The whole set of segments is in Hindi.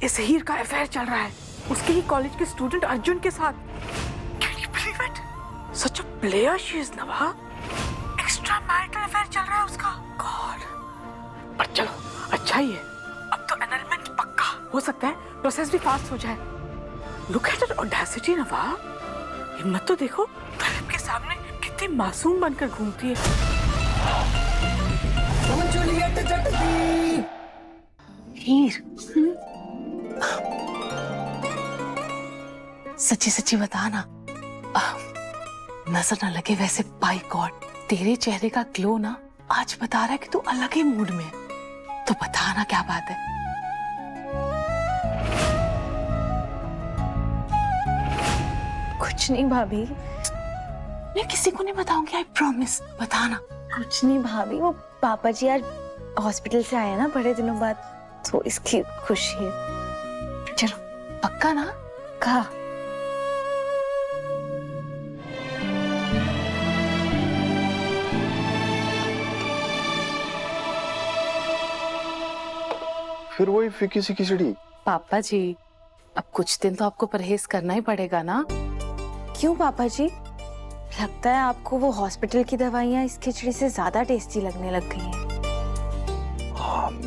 इस हीर का अफेयर चल रहा है उसके ही कॉलेज के स्टूडेंट अर्जुन के साथ। Can you believe it? Such a player she is, नवा। एक्स्ट्रा मैरिटल अफेयर चल रहा है उसका। गॉड। पर चलो अच्छा ही है, अब तो एनरोलमेंट पक्का हो सकता है, प्रोसेस भी फास्ट हो जाए। लुक एट हर ऑडेसिटी नवा, हिम्मत तो देखो, तलब के सामने कितनी मासूम बनकर घूमती है। हीर, सच्ची सच्ची बता ना, नजर ना लगे वैसे, बाय गॉड तेरे चेहरे का ग्लो ना आज बता रहा है कि तू अलग ही मूड में है। तो बता ना क्या बात है। कुछ नहीं भाभी। मैं किसी को नहीं बताऊंगी, आई प्रॉमिस। बता ना। कुछ नहीं भाभी, वो पापा जी आज हॉस्पिटल से आए ना बड़े दिनों बाद, तो इसकी खुशी है। चलो पक्का ना? कहा। फिर वही फीकी सी खिचड़ी। पापा जी अब कुछ दिन तो आपको परहेज करना ही पड़ेगा ना। क्यों पापा जी? लगता है आपको वो हॉस्पिटल की दवाइयाँ इस खिचड़ी से ज्यादा टेस्टी लगने लग गई हैं।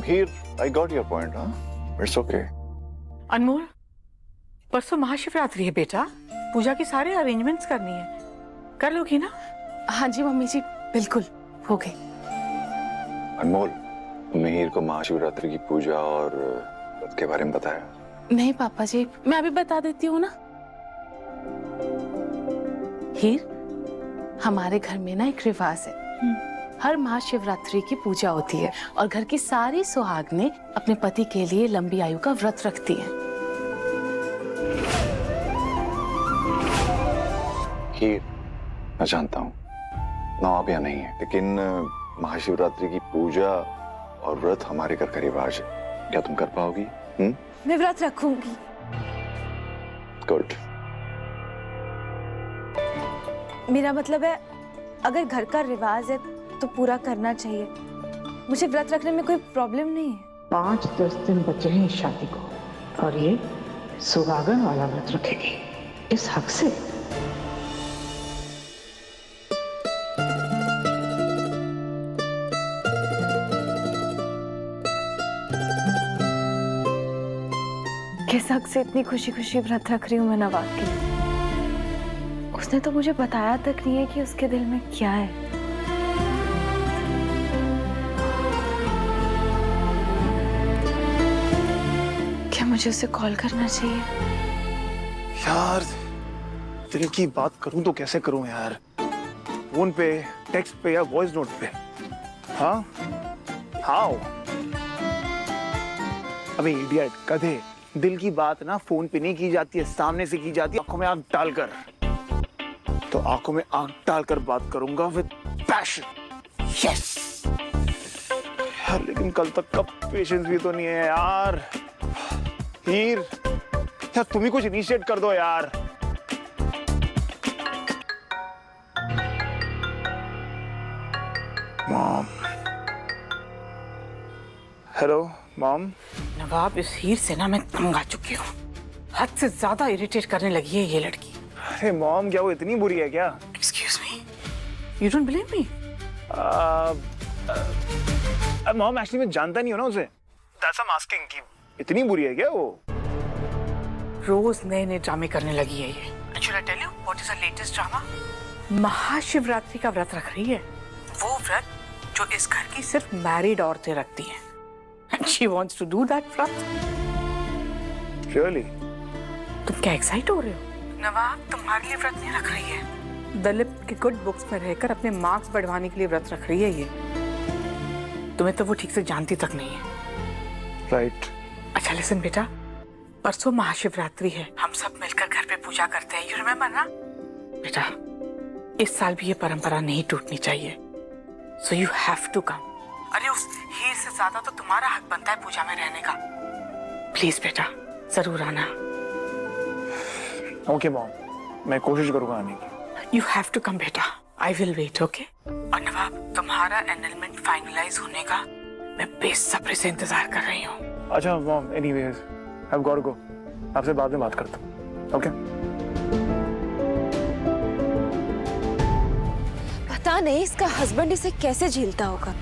हीर, I got your point, हाँ? It's okay. अनमोल, परसों महाशिवरात्रि है बेटा, पूजा की सारे अरेंजमेंट्स करनी है, कर लोगी ना? हाँ जी मम्मी जी, बिल्कुल हो गई। अनमोल, तुमने हीर को महाशिवरात्रि की पूजा और व्रत के बारे में बताया? नहीं पापा जी, मैं अभी बता देती हूँ ना। हीर, हमारे घर में ना एक रिवाज है, हर महाशिवरात्रि की पूजा होती है और घर की सारी सुहागनें अपने पति के लिए लंबी आयु का व्रत रखती हैं। हीर, मैं जानता हूँ नवाब यहाँ नहीं है, लेकिन महाशिवरात्रि की पूजा और व्रत हमारे घर का रिवाज है। क्या तुम कर पाओगी? मैं व्रत रखूंगी। गुड। मेरा मतलब है, अगर घर का रिवाज है तो पूरा करना चाहिए। मुझे व्रत रखने में कोई प्रॉब्लम नहीं है। 5-10 दिन बचे हैं इस शादी को और ये सुहागन वाला व्रत रखेगी इस हक से। किस हक से इतनी खुशी खुशी व्रत रख रही हूँ मैं नवाब के लिए? उसने तो मुझे बताया तक नहीं है कि उसके दिल में क्या है। क्या मुझे उसे कॉल करना चाहिए? यार दिल की बात करूं तो कैसे करूं यार? फोन पे, टेक्स्ट पे या वॉइस नोट पे? हाँ, हाउ? अबे इडियट, गधे, दिल की बात ना फोन पे नहीं की जाती है, सामने से की जाती है, आंखों में आंख डालकर। तो आंखों में आंख डालकर बात करूंगा विद पैशन। यस यार, लेकिन कल तक का पेशेंस भी तो नहीं है यार। हीर यार, तुम ही कुछ इनिशिएट कर दो यार। मॉम। Hello mom. नवाब, इस हीर से ना मैं तंग आ चुकी हूँ, हद से ज्यादा इरिटेट करने लगी है ये लड़की। अरे मॉम, क्या वो इतनी बुरी है क्या? Excuse me, you don't believe me? Mom actually मैं जानता नहीं हूँ ना उसे। That's why I am asking कि इतनी बुरी है क्या वो? रोज नए नए ड्रामे करने लगी है ये। And should I tell you what is her latest drama? Mahashivratri का व्रत रख रही है, वो व्रत जो इस घर की सिर्फ मैरिड औरतें रखती हैं। And she wants to do that व्रत। Really? तुम क्या एक्साइट हो रहे हो? नवाब तुम्हारे लिए व्रत नहीं रख रही है, दलित के गुड बुक्स में रहकर अपने मार्क्स बढ़वाने के लिए व्रत रख रही है ये। तुम्हें तो वो ठीक से जानती तक नहीं है। राइट। अच्छा लिसन बेटा, परसों महाशिवरात्रि है, हम सब मिलकर घर पे पूजा करते हैं, यू रिमेम्बर ना? बेटा, इस साल भी ये परंपरा नहीं टूटनी चाहिए, so you have to come. अरे उस हीर से ज्यादा तो तुम्हारा हक बनता है पूजा में रहने का। प्लीज बेटा, जरूर आना। ओके मॉम, मैं कोशिश करूंगा आने की। यू हैव टू कम बेटा, आई विल वेट, ओके? और नवाब, तुम्हारा एनरोलमेंट फाइनलाइज होने का मैं बेसब्री से इंतजार कर रही हूँ। अच्छा मॉम, एनीवेज अब गौर को आपसे बाद में बात करता हूँ। ओके पता नहीं इसका हस्बैंड इसे कैसे झेलता होगा।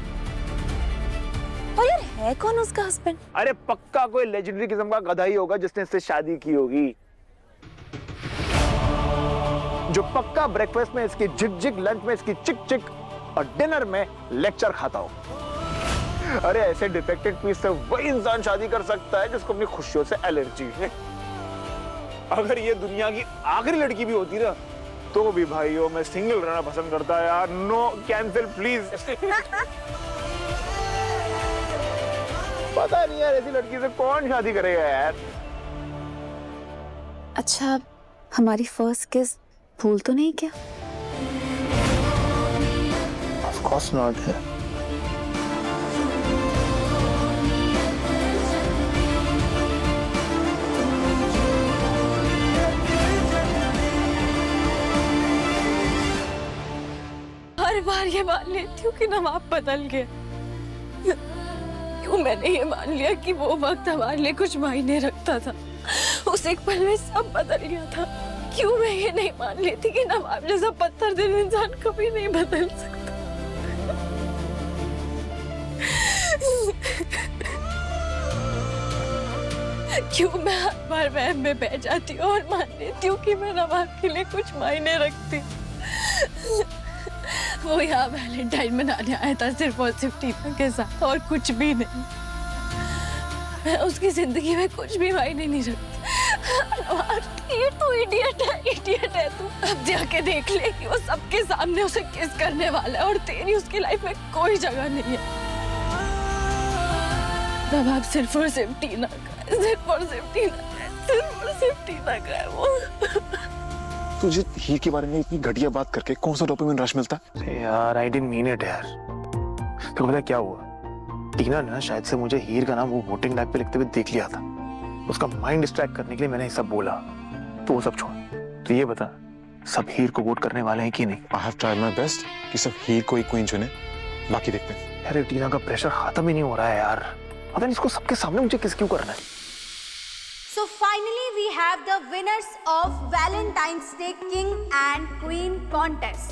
और यार है कौन उसका हस्बैंड? अरे पक्का कोई लेजेंडरी किस्म का गधा ही होगा जिसने इससे शादी की होगी, जो पक्का ब्रेकफास्ट में इसकी जिग जिग, लंच में इसकी चिक चिक और डिनर में लेक्चर खाता हो। अरे ऐसे डिफेक्टेड पीस से वही इंसान शादी कर सकता है जिसको अपनी खुशियों से एलर्जी है। अगर ये दुनिया की आखिरी लड़की भी होती ना तो भी भाइयों मैं सिंगल रहना पसंद करता है यार। No cancel please. पता नहीं यार ऐसी लड़की से कौन शादी करेगा यार। अच्छा हमारी फर्स्ट किस भूल तो नहीं क्या? Of course not है। हर बार ये मान लेती हूँ कि नवाब बदल गया। क्यों मैंने ये मान लिया कि वो वक्त हमारे लिए कुछ मायने रखता था, उस एक पल में सब बदल गया था। क्यों मैं ये नहीं मान लेती कि नवाब जैसा पत्थर दिल इंसान कभी नहीं बदल सकता। क्यों मैं हर बार वहम में बह जाती हूँ और मान लेती हूँ कि मैं नवाब के लिए कुछ मायने रखती। वो यहाँ वैलेंटाइन मनाने आया था सिर्फ और सिर्फ टीना के साथ और कुछ भी नहीं। मैं उसकी जिंदगी में कुछ भी मायने नहीं रखती। ये तू इडियट है तू। अब जाके देख ले कि वो सबके सामने उसे किस करने वाला है और तेरी उसकी लाइफ में कोई जगह नहीं है। तब आप सिर्फ और सिर्फ टीना का है, सिर्फ और सिर्फ टीना का है, सिर्फ और सिर्फ टीना का है वो। तुझे हीर के बारे में इतनी घटिया बात करके कौन सा डोपामिन रश मिलता है? यार आई डिडंट मीन इट यार। तो पता क्या हुआ, टीना ने ना शायद से मुझे हीर का नाम वो वोटिंग बैग पे लिखते हुए देख लिया था। उसका माइंड डिस्ट्रैक्ट करने के लिए मैंने ये सब बोला। तो वो सब छोड़, तो ये बता सब हीर को वोट करने वाले हैं कि नहीं? I have tried my best कि सब हीर को ही क्वीन चुने, बाकी देखते हैं। यार टीना का प्रेशर खत्म ही नहीं हो रहा है यार। पता नहीं इसको सबके सामने मुझे किस क्यों करना है। So finally we have the winners of Valentine's Day King and Queen contest.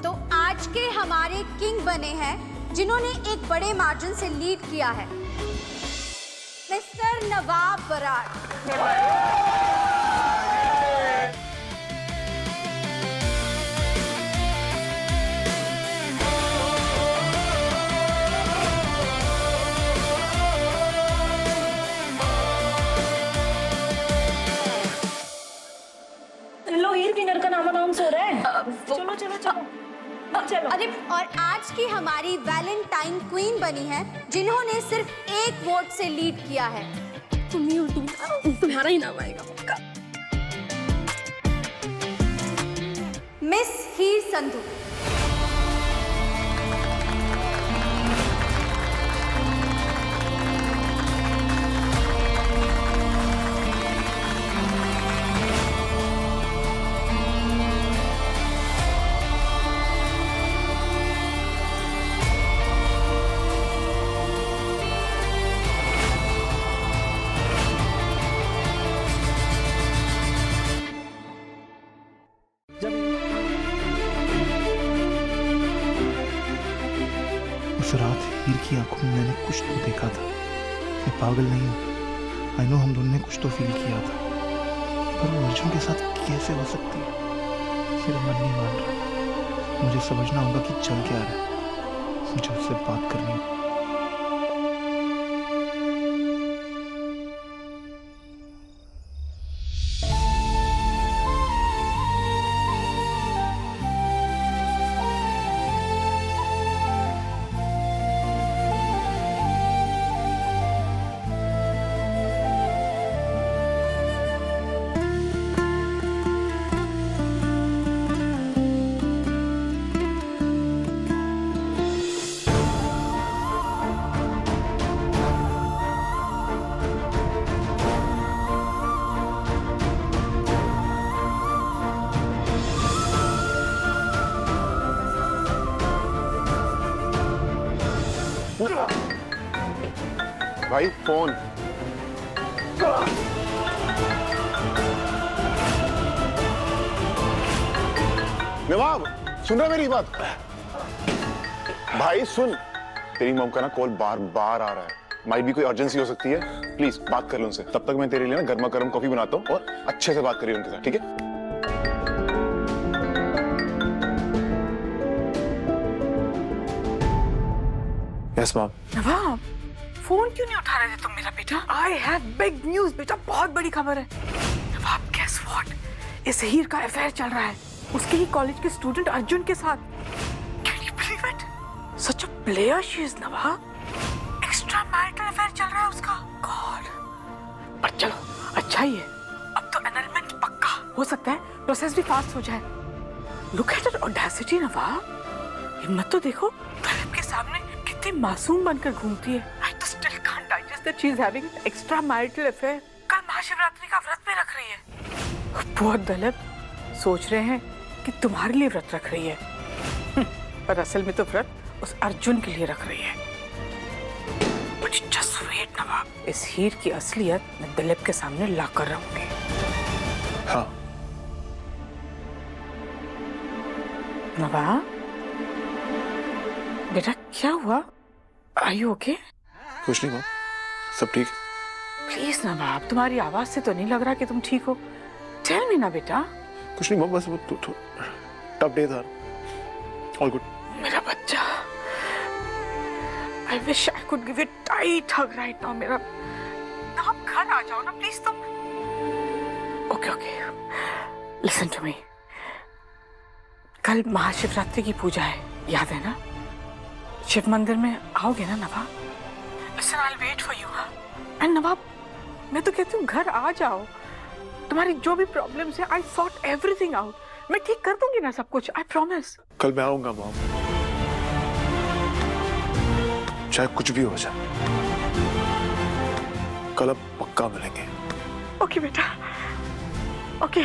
तो आज के हमारे किंग बने हैं जिन्होंने एक बड़े मार्जिन से लीड किया है, मिस्टर नवाब बराड़। चलो। अरे और आज की हमारी वैलेंटाइन क्वीन बनी है जिन्होंने सिर्फ एक वोट से लीड किया है। तुम्हारा ही नाम आएगा पक्का। मिस हीर संधू। उस रात हीर की आंखों में मैंने कुछ तो देखा था। मैं पागल नहीं हूँ, आई नो हम दोनों ने कुछ तो फील किया था, पर वो अर्जुन के साथ कैसे हो सकती है? मेरा मन नहीं मान रहा। मुझे समझना होगा कि चल क्या रहा है। मुझे उससे बात करनी है। भाई फोन नवाब सुन रहा मेरी बात? भाई सुन, तेरी मॉम का ना कॉल बार बार आ रहा है, माइट भी कोई अर्जेंसी हो सकती है, प्लीज बात कर लो उनसे। तब तक मैं तेरे लिए ना गर्मा गर्म कॉफी बनाता हूँ और अच्छे से बात करिए उनके साथ, ठीक है? Yes ma'am. नवाब, फोन क्यों नहीं उठा रहे थे तुम मेरा बेटा? आई हैव बिग न्यूज बेटा, बहुत बड़ी खबर है। नवाब गेस व्हाट, इस हीर का अफेयर चल रहा है उसके ही कॉलेज के स्टूडेंट अर्जुन के साथ। Can you believe it? Such a player she is Nawab. Extra marital affair चल रहा है उसका। गॉड, पर चलो अच्छा ही है, अब तो एनरोलमेंट पक्का हो सकता है, प्रोसेस भी फास्ट हो जाए। लुक एट हर ऑडेसिटी नवाब, हिम्मत तो देखो, तलब के सामने कितनी मासूम बनकर घूमती है। I just still can't digest that she's having extra marital affair. कल महाशिवरात्रि का व्रत में रख रही है। बहुत दलब सोच रहे हैं कि तुम्हारे लिए व्रत रख रही है, पर असल में तो व्रत उस अर्जुन के लिए रख रही है। But you just wait नवाब, इस हीर की असलियत मैं दिलीप के सामने ला कर रहूंगी। हाँ नवाब बेटा, क्या हुआ? Are you okay? कुछ नहीं मैम, सब ठीक। प्लीज नवाब, तुम्हारी आवाज से तो नहीं लग रहा कि तुम ठीक हो। टेल मी ना बेटा। कुछ नहीं मैम, बस वो टफ डे था। All good. मेरा बच्चा, I wish I could give you a tight hug right now. मेरा नवाब, घर आ जाओ ना प्लीज तुम। Okay, okay. Listen to me. कल महाशिवरात्रि की पूजा है, याद है ना? शिव मंदिर में आओगे ना नवाब? Listen, I'll wait for you, हाँ? And नवाब, मैं तो कहती हूँ घर आ जाओ। तुम्हारी जो भी प्रॉब्लम्स है, I sort everything out. मैं ठीक कर दूंगी ना सब कुछ, I promise. कल मैं आऊंगा मॉम, चाहे कुछ भी हो जाए। कल अब पक्का मिलेंगे। ओके बेटा, ओके।